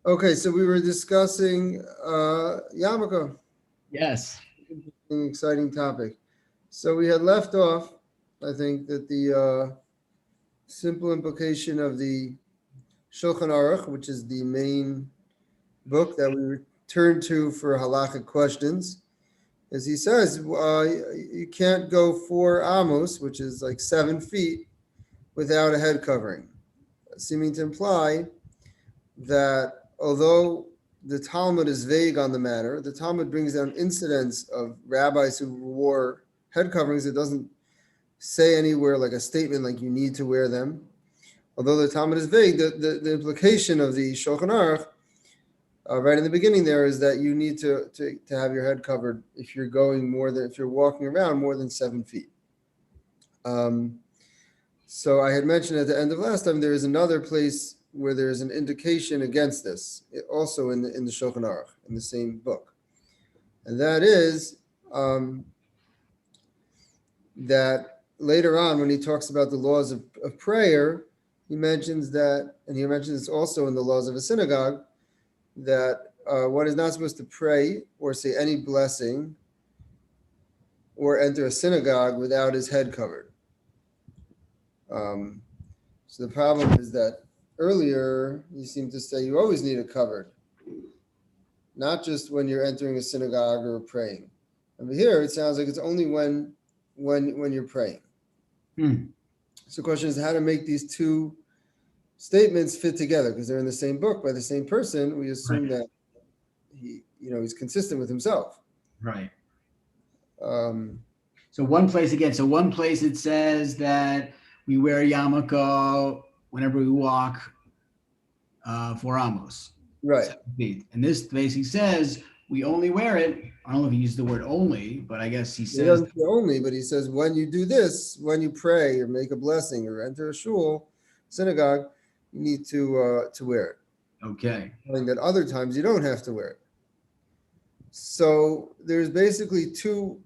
Okay, so we were discussing yarmulke. Yes. An exciting topic. So we had left off, I think, that the simple implication of the Shulchan Aruch, which is the main book that we return to for halachic questions, as he says, you can't go 4 amos, which is like 7 feet, without a head covering, seeming to imply that although the Talmud is vague on the matter, the Talmud brings down incidents of rabbis who wore head coverings. It doesn't say anywhere like a statement like you need to wear them. Although the Talmud is vague, the implication of the Shulchan Aruch right in the beginning there is that you need to have your head covered if you're going if you're walking around more than 7 feet. So I had mentioned at the end of last time there is another place where there is an indication against this, also in the Shulchan Aruch, in the same book, and that is that later on when he talks about the laws of prayer, he mentions that, and he mentions also in the laws of a synagogue, that one is not supposed to pray or say any blessing or enter a synagogue without his head covered. So the problem is that earlier you seem to say you always need it covered, not just when you're entering a synagogue or praying. And here it sounds like it's only when you're praying. So the question is how to make these two statements fit together, because they're in the same book by the same person. We assume that he's consistent with himself. Right. So one place it says that we wear yarmulke whenever we walk 4 amos. Right. 7 feet. And this basically says we only wear it. I don't know if he used the word only, but I guess he doesn't say only, but he says when you do this, when you pray or make a blessing or enter a shul, synagogue, you need to wear it. Okay. Knowing that other times you don't have to wear it. So there's basically two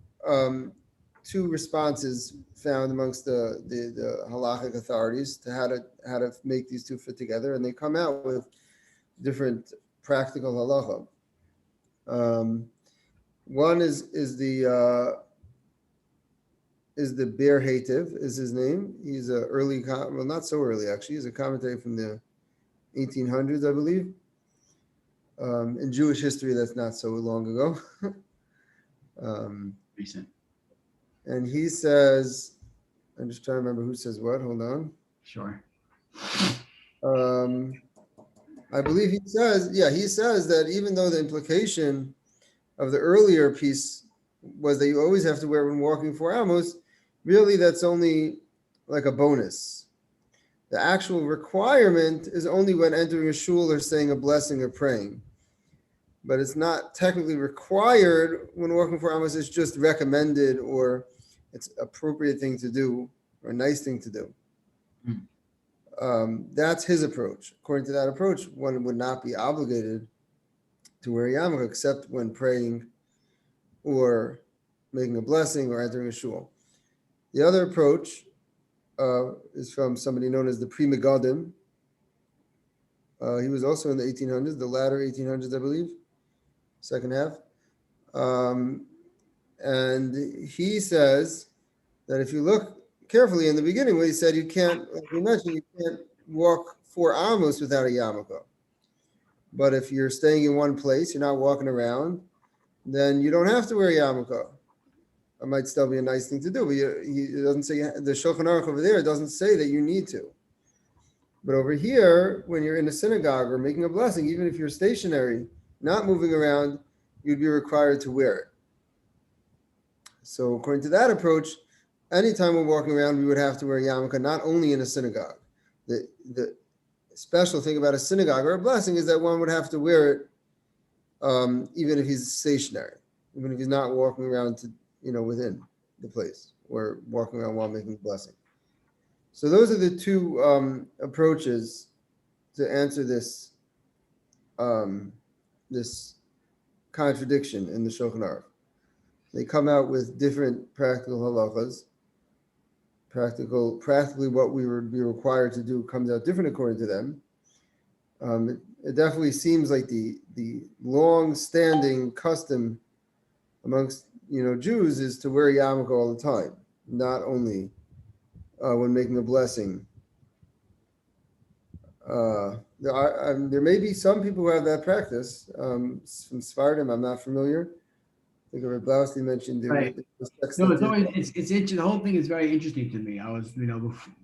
responses found amongst the halachic authorities to how to make these two fit together, and they come out with different practical halacha. One is the Ber Hativ is his name. He's a early, well, not so early actually. He's a commentary from the 1800s, I believe. In Jewish history, that's not so long ago. Recent. And he says, I'm just trying to remember who says what. Hold on. Sure. I believe he says that even though the implication of the earlier piece was that you always have to wear it when walking 4 amos, really that's only like a bonus. The actual requirement is only when entering a shul or saying a blessing or praying. But it's not technically required when walking 4 amos. It's just recommended, or it's appropriate thing to do, or a nice thing to do. That's his approach. According to that approach, one would not be obligated to wear yarmulke except when praying or making a blessing or entering a shul. The other approach is from somebody known as the Pri Megadim. He was also in the 1800s, the latter 1800s, I believe, second half. And he says that if you look carefully in the beginning, when he said you can't, like we mentioned, you can't walk 4 amos without a yarmulke. But if you're staying in one place, you're not walking around, then you don't have to wear a yarmulke. It might still be a nice thing to do, but it doesn't say, the Shulchan Aruch over there doesn't say that you need to. But over here, when you're in a synagogue or making a blessing, even if you're stationary, not moving around, you'd be required to wear it. So according to that approach, anytime we're walking around, we would have to wear a yarmulke, not only in a synagogue. The special thing about a synagogue or a blessing is that one would have to wear it even if he's stationary, even if he's not walking around within the place or walking around while making a blessing. So those are the two approaches to answer this this contradiction in the Shulchan Aruch. They come out with different practical halachas. Practically what we would be required to do comes out different according to them. It definitely seems like the long-standing custom amongst Jews is to wear yarmulke all the time, not only when making a blessing. There may be some people who have that practice. From Sfardim, I'm not familiar. I think Rabbi Blaustein mentioned there Right. was sects No, that it's did always that. it's interesting. The whole thing is very interesting to me. I was,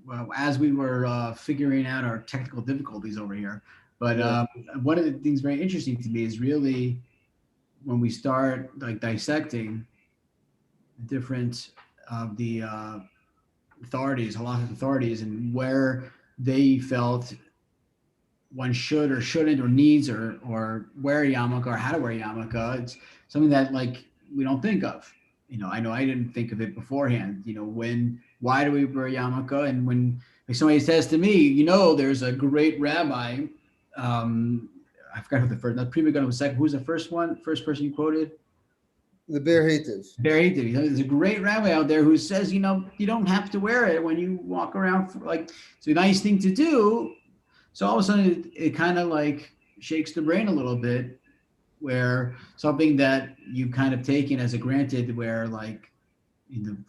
well, as we were figuring out our technical difficulties over here, but Yeah. one of the things very interesting to me is really when we start like dissecting the different of the authorities, halachic authorities, and where they felt one should or shouldn't or needs or wear a yarmulke or how to wear a yarmulke. It's something that like we don't think of. I know I didn't think of it beforehand. Why do we wear a yarmulke? And when like somebody says to me, there's a great rabbi. I forgot who the first. Not Prima Gun was second. Who's the first one? First person you quoted? The Bear Hativ. Barry did. There's a great rabbi out there who says, you don't have to wear it when you walk around. It's a nice thing to do. So all of a sudden, it kind of like shakes the brain a little bit, where something that you've kind of taken as a granted, where like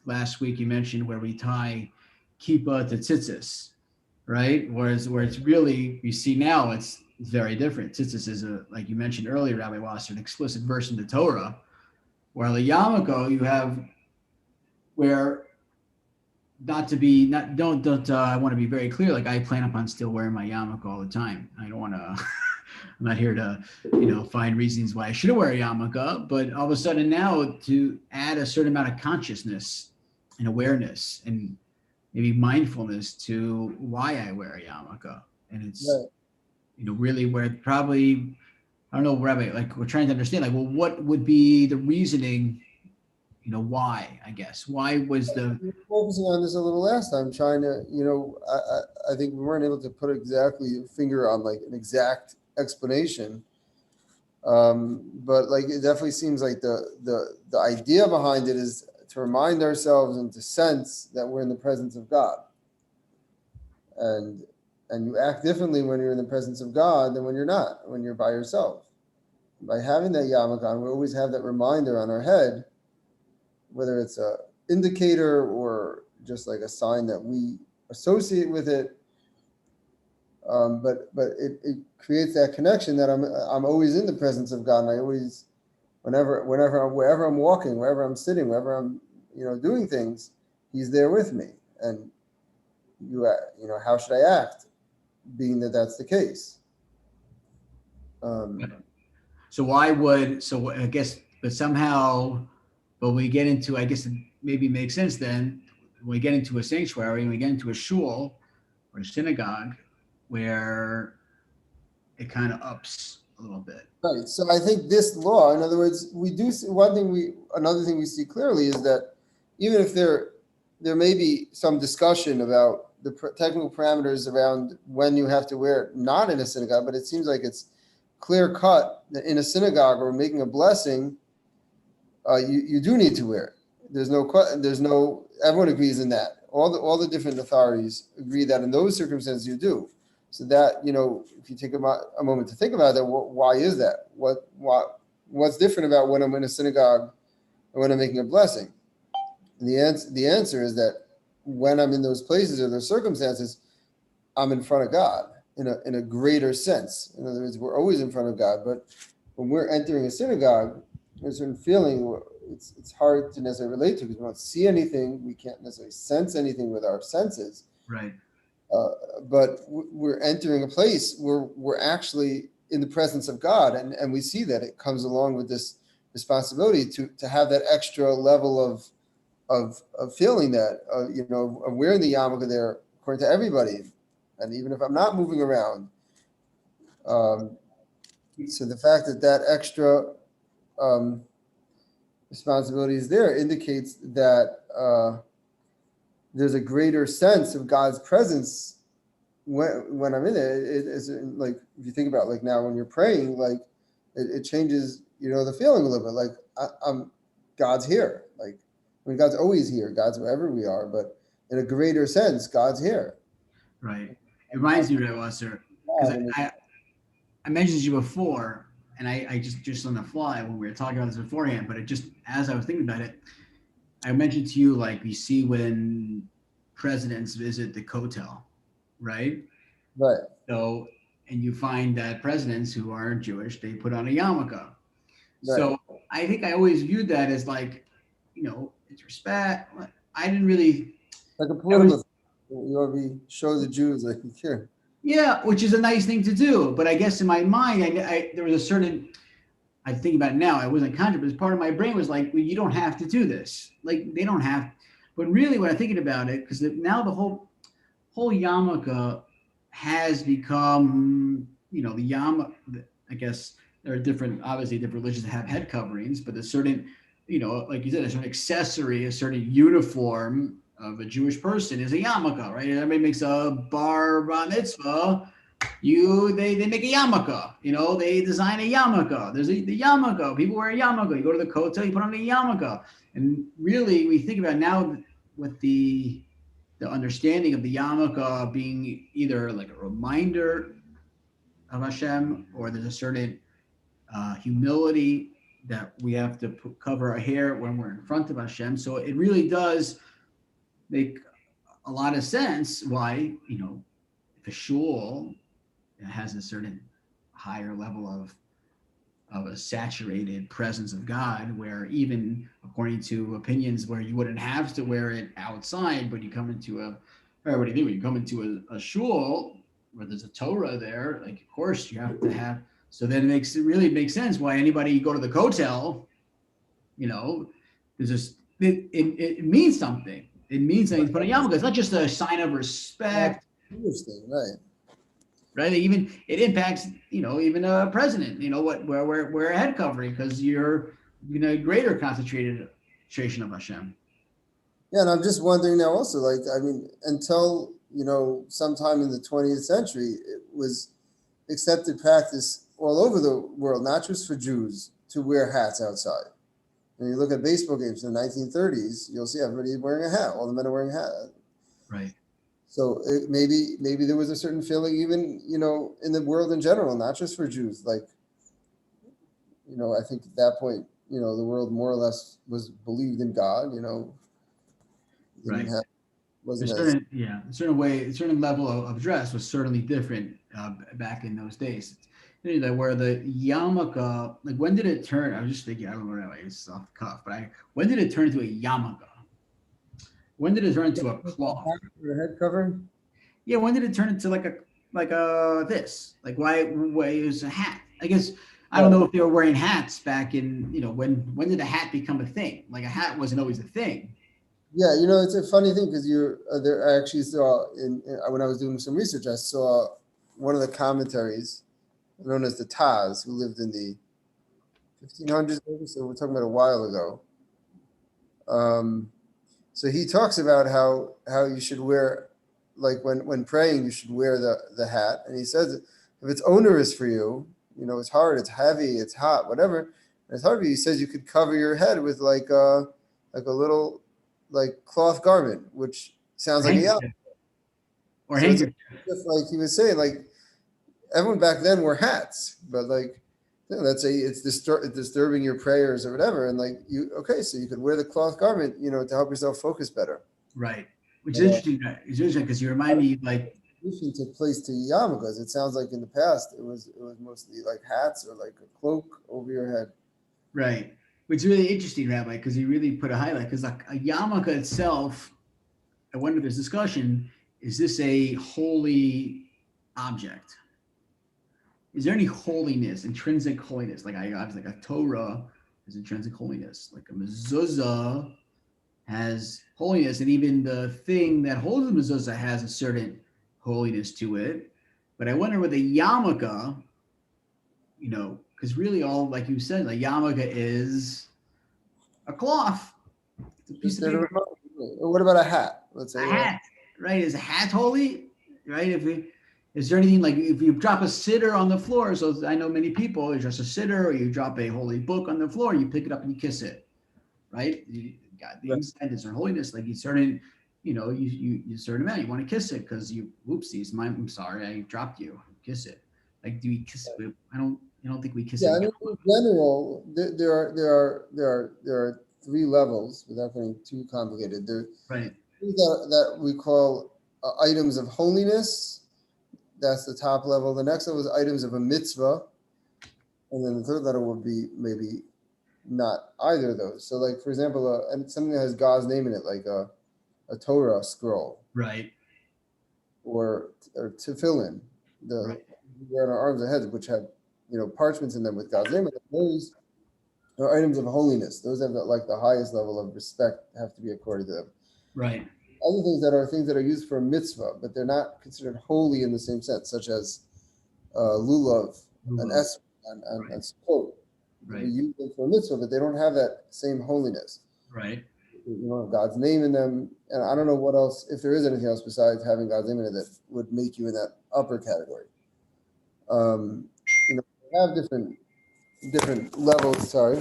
last week you mentioned where we tie kippah to tzitzis, right? Whereas where it's really, you see now it's very different. Tzitzis is like you mentioned earlier, Rabbi Wasser, an explicit verse in the Torah, where the yarmulke you have where not to be not don't I want to be very clear. Like I plan upon still wearing my yarmulke all the time. I don't want to. I'm not here to find reasons why I shouldn't wear a yarmulke. But all of a sudden now to add a certain amount of consciousness and awareness and maybe mindfulness to why I wear a yarmulke, and it's Right. really where probably I don't know, Rabbi. Like we're trying to understand. Like, well, what would be the reasoning? Why? I guess why was the We were focusing on this a little last time, trying to, I think we weren't able to put exactly a finger on like an exact explanation. But like it definitely seems like the idea behind it is to remind ourselves and to sense that we're in the presence of God. And you act differently when you're in the presence of God than when you're not, when you're by yourself. By having that yarmulke on, we always have that reminder on our head, whether it's a indicator or just like a sign that we associate with it. But it creates that connection that I'm always in the presence of God, and I always, wherever I'm walking, wherever I'm sitting, wherever I'm doing things, He's there with me. And how should I act, being that that's the case? so I guess, but somehow, but we get into, I guess it maybe makes sense then when we get into a sanctuary and we get into a shul or a synagogue where it kind of ups a little bit. Right. So I think this law, in other words, we do see another thing we see clearly is that even if there may be some discussion about the technical parameters around when you have to wear it, not in a synagogue, but it seems like it's clear cut that in a synagogue or making a blessing, you do need to wear it. There's no, everyone agrees in that. All the different authorities agree that in those circumstances you do. So that, if you take a moment to think about that, why is that? What's different about when I'm in a synagogue and when I'm making a blessing? And the answer is that when I'm in those places or those circumstances, I'm in front of God in a greater sense. In other words, we're always in front of God, but when we're entering a synagogue, there's a certain feeling it's hard to necessarily relate to because we don't see anything, we can't necessarily sense anything with our senses. Right. But we're entering a place where we're actually in the presence of God, and we see that it comes along with this responsibility to have that extra level of feeling that of wearing the yarmulke there according to everybody, and even if I'm not moving around. So the fact that extra responsibility is there indicates that there's a greater sense of God's presence when I'm in it. It's like if you think about like now when you're praying, like it changes the feeling a little bit. Like I'm God's here. Like God's always here. God's wherever we are, but in a greater sense, God's here. Right. It reminds me, Ray Wasser, because I mentioned to you before, and I just on the fly when we were talking about this beforehand, but it just as I was thinking about it, I mentioned to you like we see when presidents visit the Kotel, right? Right. So, and you find that presidents who aren't Jewish, they put on a yarmulke. Right. So I think I always viewed that as like, it's respect. I didn't really. Like a I was political thing. You already show the Jews like you care. Yeah, which is a nice thing to do. But I guess in my mind, there was a certain. I think about it now. I wasn't conscious, but part of my brain was like, well, you don't have to do this. Like they don't have. But really, when I'm thinking about it, because now the whole yarmulke has become, the I guess there are obviously different religions that have head coverings, but there's certain, like you said, a certain accessory, a certain uniform of a Jewish person is a yarmulke, right? Everybody makes a bar mitzvah. They make a yarmulke. They design a yarmulke. There's the yarmulke. People wear a yarmulke. You go to the kotel, you put on a yarmulke. And really, we think about now with the understanding of the yarmulke being either like a reminder of Hashem, or there's a certain humility that we have to cover our hair when we're in front of Hashem. So it really does make a lot of sense why, if a shul has a certain higher level of a saturated presence of God, where even according to opinions where you wouldn't have to wear it outside, but you come into what do you think? When you come into a shul where there's a Torah there, like of course you have to have. So then it really makes sense why anybody go to the kotel, there's just it means something. It means something to put on yarmulke. It's not just a sign of respect. Interesting, right? Right. Even it impacts, even a president, wear a head covering because you're a greater concentration of Hashem. Yeah, and I'm just wondering now also, like, I mean, until, sometime in the 20th century, it was accepted practice all over the world, not just for Jews, to wear hats outside. When you look at baseball games in the 1930s, you'll see everybody wearing a hat. All the men are wearing a hat. Right. So maybe there was a certain feeling even, in the world in general, not just for Jews. Like, I think at that point, the world more or less was believed in God, Right. Wasn't a certain level of dress was certainly different back in those days. Where the yarmulke, like when did it turn? I was just thinking, I don't know, it's off the cuff, but when did it turn into a yarmulke? When did it turn into a cloth? Your head covering? Yeah, when did it turn into like a this? Like why it was a hat? I guess I don't know if they were wearing hats back in, when did a hat become a thing? Like a hat wasn't always a thing. Yeah, it's a funny thing because you're there. I actually saw when I was doing some research, I saw one of the commentaries known as the Taz, who lived in the 1500s, so we're talking about a while ago. So he talks about how you should wear, like when praying, you should wear the hat, and he says if it's onerous for you, it's hard, it's heavy, it's hot, whatever, and it's hard for you. He says you could cover your head with like a little like cloth garment, which sounds like a yarmulke. Or So handkerchief. just like he was saying, like everyone back then wore hats, but like it's disturbing your prayers or whatever, and like so you could wear the cloth garment, to help yourself focus better. Right, which is interesting. It's interesting because you remind me like took place to yarmulkes. It sounds like in the past it was mostly like hats or like a cloak over your head. Right. Which is really interesting, Rabbi, because you really put a highlight. Because like a yarmulke itself, I wonder if there's discussion, is this a holy object? Is there any holiness, intrinsic holiness? Like I was like a Torah is intrinsic holiness. Like a mezuzah has holiness, and even the thing that holds the mezuzah has a certain holiness to it. But I wonder with a yarmulke, because really all, like you said, a yarmulke is a cloth. It's a piece of paper. What about a hat? Let's say a hat, right? Is a hat holy? Right? Is there anything like if you drop a siddur on the floor? So I know many people, you dress a siddur or you drop a holy book on the floor, you pick it up and you kiss it, right? You got the inside is their holiness, like you certain, you certain amount, you want to kiss it because you, oopsies, I'm sorry, I dropped you, kiss it. Like, do we kiss? I don't think we kiss a Yeah, I yarmulke. mean, in general, there are three levels without getting too complicated. There are Right. things that we call items of holiness. That's the top level. The next level is items of a mitzvah, and then the third level would be maybe not either of those. So, like for example, and something that has God's name in it, like a Torah scroll Right. or tefillin, Right. the we wear on our arms and heads, which have parchments in them with God's name in it. Those are items of holiness. Those have like the highest level of respect have to be accorded to them. Right. Other things that are used for a mitzvah, but they're not considered holy in the same sense, such as lulav and Lulav. esrog and sukkot. We Right. use them for a mitzvah, but they don't have that same holiness. Right. God's name in them, and I don't know what else, if there is anything else besides having God's name in it that would make you in that upper category. We have different levels, sorry,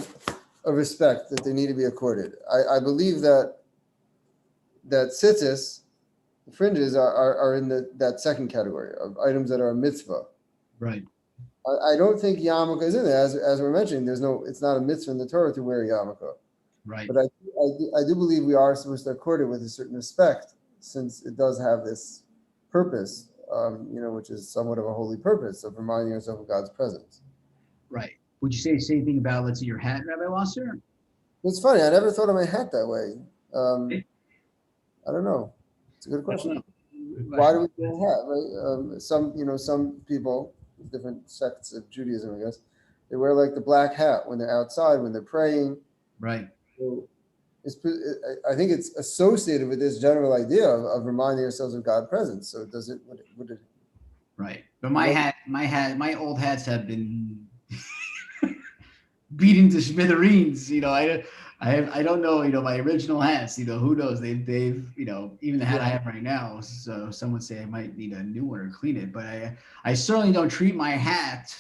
of respect that they need to be accorded. I believe that tzitzis, fringes, are in that second category of items that are a mitzvah. Right. I don't think yarmulke is in there, as we're mentioning. It's not a mitzvah in the Torah to wear a yarmulke. Right. But I do believe we are supposed to accord it with a certain respect, since it does have this purpose, which is somewhat of a holy purpose of reminding yourself of God's presence. Right. Would you say the same thing about, let's say, your hat, Rabbi Wasser? It's funny. I never thought of my hat that way. I don't know. It's a good question. Why do we wear a hat, right? Some people, different sects of Judaism, I guess, they wear like the black hat when they're outside, when they're praying. Right. So I think it's associated with this general idea of reminding ourselves of God's presence. So does it? Would it? Right. But my old hats have been beaten to smithereens. I don't know. My original hats. Who knows? They've even the hat I have right now. So some would say I might need a new one or clean it. But I certainly don't treat my hat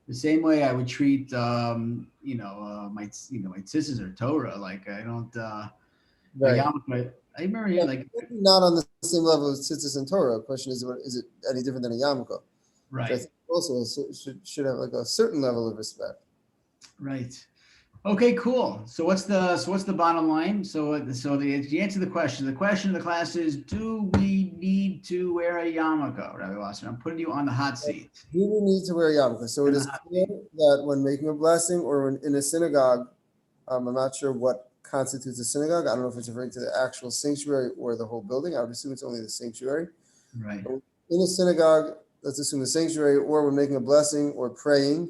the same way I would treat my tzitzis or Torah. Like I don't. Right. I remember like not on the same level as tzitzis and Torah. The question is it any different than a yarmulke? right. I think also should have like a certain level of respect. Right. Okay, cool. So what's the bottom line? So the answer to the question of the class is, do we need to wear a yarmulke, Rabbi Wasser? I'm putting you on the hot seat. Do we need to wear a yarmulke? So it is clear that when making a blessing or when in a synagogue, I'm not sure what constitutes a synagogue. I don't know if it's referring to the actual sanctuary or the whole building. I would assume it's only the sanctuary. Right. In a synagogue, let's assume the sanctuary, or when making a blessing or praying,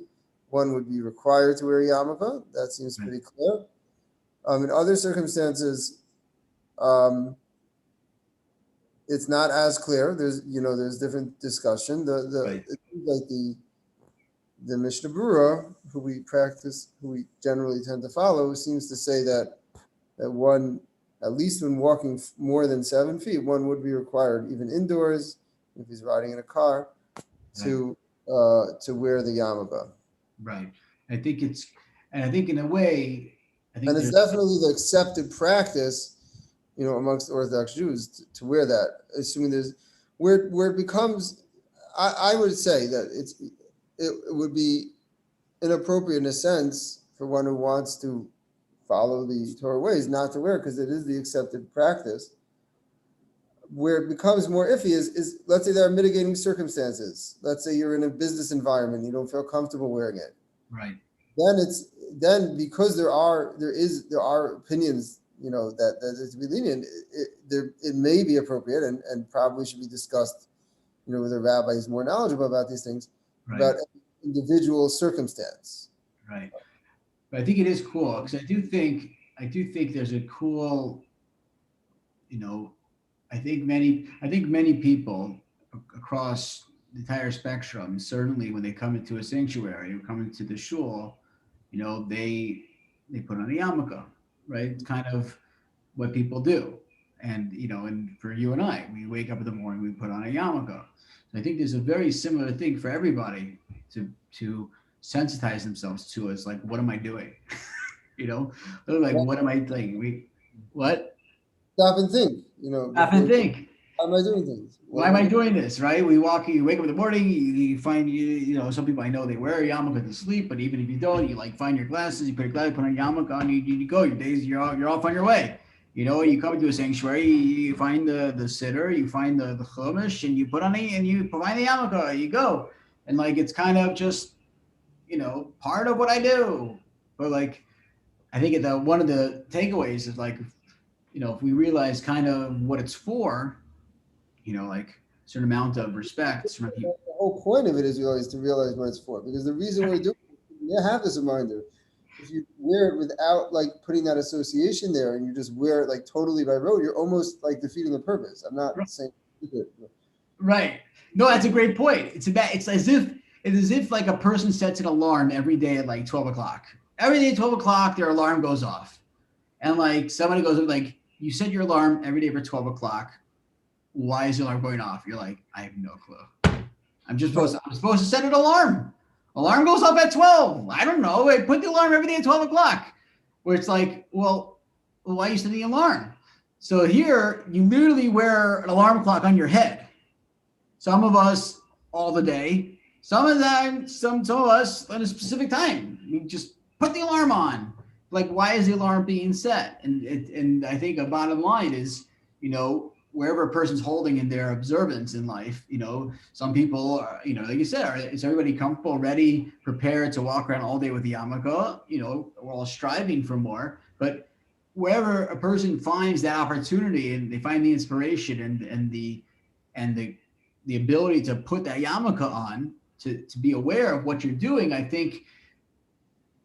one would be required to wear a yarmulke. That seems pretty clear. In other circumstances, it's not as clear. There's different discussion. The Mishnah Berurah, who we generally tend to follow, seems to say that one, at least when walking more than 7 feet, one would be required, even indoors, if he's riding in a car, to wear the yarmulke. Right. I think in a way, and it's definitely the accepted practice, amongst Orthodox Jews to wear that. Assuming there's where it becomes, I would say that it would be inappropriate in a sense for one who wants to follow the Torah ways not to wear it, because it is the accepted practice. Where it becomes more iffy is let's say there are mitigating circumstances. Let's say you're in a business environment, you don't feel comfortable wearing it. Right. Then because there are opinions, that is to be lenient. It may be appropriate and probably should be discussed, with a rabbi who's more knowledgeable about these things, about individual circumstance. Right. But I think it is cool because I do think there's a cool, I think many people across the entire spectrum, certainly when they come into a sanctuary or come into the shul, they put on a yarmulke, right? It's kind of what people do. And, and for you and I, we wake up in the morning, we put on a yarmulke. So I think there's a very similar thing for everybody to sensitize themselves to. It's like, what am I doing? They're like, what am I doing? What? Stop and think, Stop and think. How am I doing things? Why am I doing this? Right? You wake up in the morning, you find some people I know they wear a yarmulke to sleep, but even if you don't, you like find your glasses, you put on a yarmulke on, you go. Your days, you're off on your way. You come into a sanctuary, you find the siddur, you find the chumash, and you put on and you provide the yarmulke, you go, and like it's kind of just part of what I do. But like I think one of the takeaways is like if we realize kind of what it's for, like a certain amount of respect from people. The whole point of it is always to realize what it's for, because the reason we're doing it, you have this reminder. If you wear it without like putting that association there, and you just wear it like totally by rote, you're almost like defeating the purpose. I'm not saying it. Right. No, that's a great point. It's as if like a person sets an alarm every day at like 12 o'clock. Every day at 12 o'clock, their alarm goes off. And like somebody goes like, you set your alarm every day for 12 o'clock. Why is the alarm going off? You're like, I have no clue. I'm supposed to set an alarm. Alarm goes off at 12. I don't know. I put the alarm every day at 12 o'clock. Where it's like, well, why are you setting the alarm? So here, you literally wear an alarm clock on your head. Some of us all the day. Some of us at a specific time. We just put the alarm on. Like, why is the alarm being set? And I think a bottom line is, wherever a person's holding in their observance in life, some people are, like you said, is everybody comfortable, ready, prepared to walk around all day with the yarmulke? We're all striving for more, but wherever a person finds that opportunity and they find the inspiration and the ability to put that yarmulke on, to be aware of what you're doing, I think,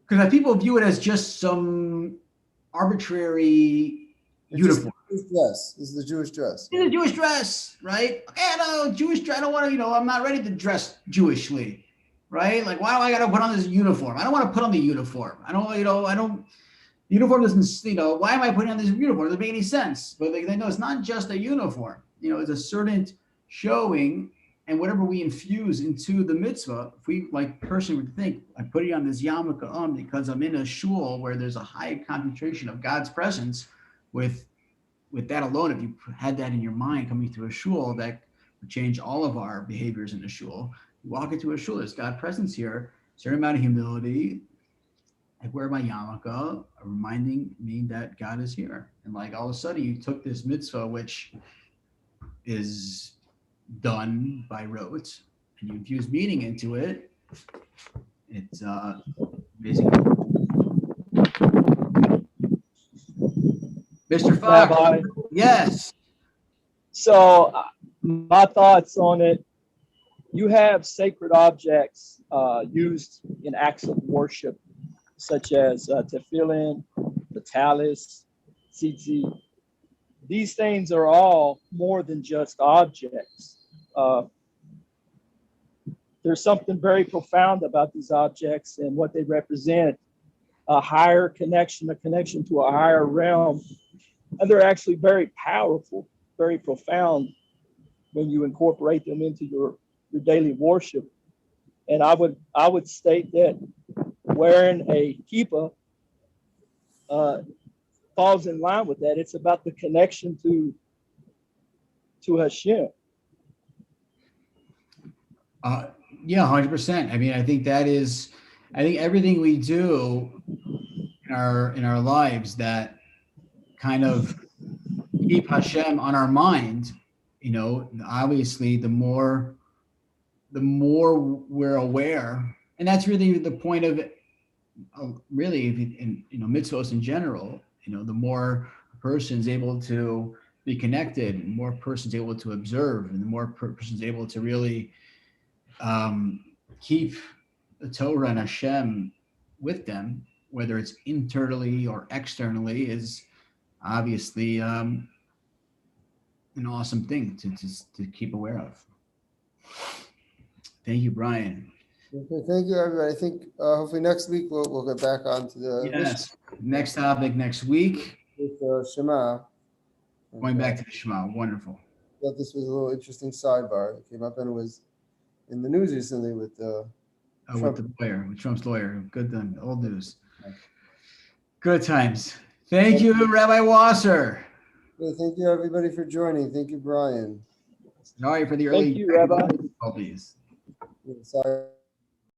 because people view it as just some arbitrary uniform. Dress. This is the Jewish dress. It's a Jewish dress, right? Okay, no, Jewish dress. I don't want to, I'm not ready to dress Jewishly, right? Like, why do I got to put on this uniform? I don't want to put on the uniform. Uniform doesn't, why am I putting on this uniform? It doesn't make any sense. But they know it's not just a uniform. It's a certain showing, and whatever we infuse into the mitzvah, if we like person would think, I'm putting on this yarmulke on because I'm in a shul where there's a high concentration of God's presence. With that alone, if you had that in your mind coming to a shul, that would change all of our behaviors in the shul. You walk into a shul, there's God's presence here, certain amount of humility. I wear my yarmulke, reminding me that God is here. And like all of a sudden you took this mitzvah, which is done by rote, and you infuse meaning into it. It's amazing. Mr. Fox, Rabbi. Yes. So my thoughts on it, you have sacred objects used in acts of worship, such as tefillin, the tallis, tzitzit. These things are all more than just objects. There's something very profound about these objects and what they represent, a higher connection, a connection to a higher realm. And they're actually very powerful, very profound when you incorporate them into your daily worship. And I would state that wearing a kippah falls in line with that. It's about the connection to Hashem. Yeah, 100%. I mean, I think everything we do in our lives that kind of keep Hashem on our mind, obviously the more we're aware, and that's really the point of it, really, in mitzvos in general, the more a person's able to be connected, and the more a person's able to observe, and the more a person's able to really keep the Torah and Hashem with them, whether it's internally or externally, is obviously an awesome thing to keep aware of. Thank you, Brian. Okay, thank you, everybody. I think hopefully next week we'll get back onto the Next topic next week. With Shema. Going back to the Shema. Wonderful. I thought this was a little interesting sidebar that came up, and it was in the news recently with with Trump's lawyer. Good then, old news. Good times. Thank you, Rabbi Wasser. Well, thank you, everybody, for joining. Thank you, Brian. Sorry for the early Thank you, Rabbi. difficulties. Sorry.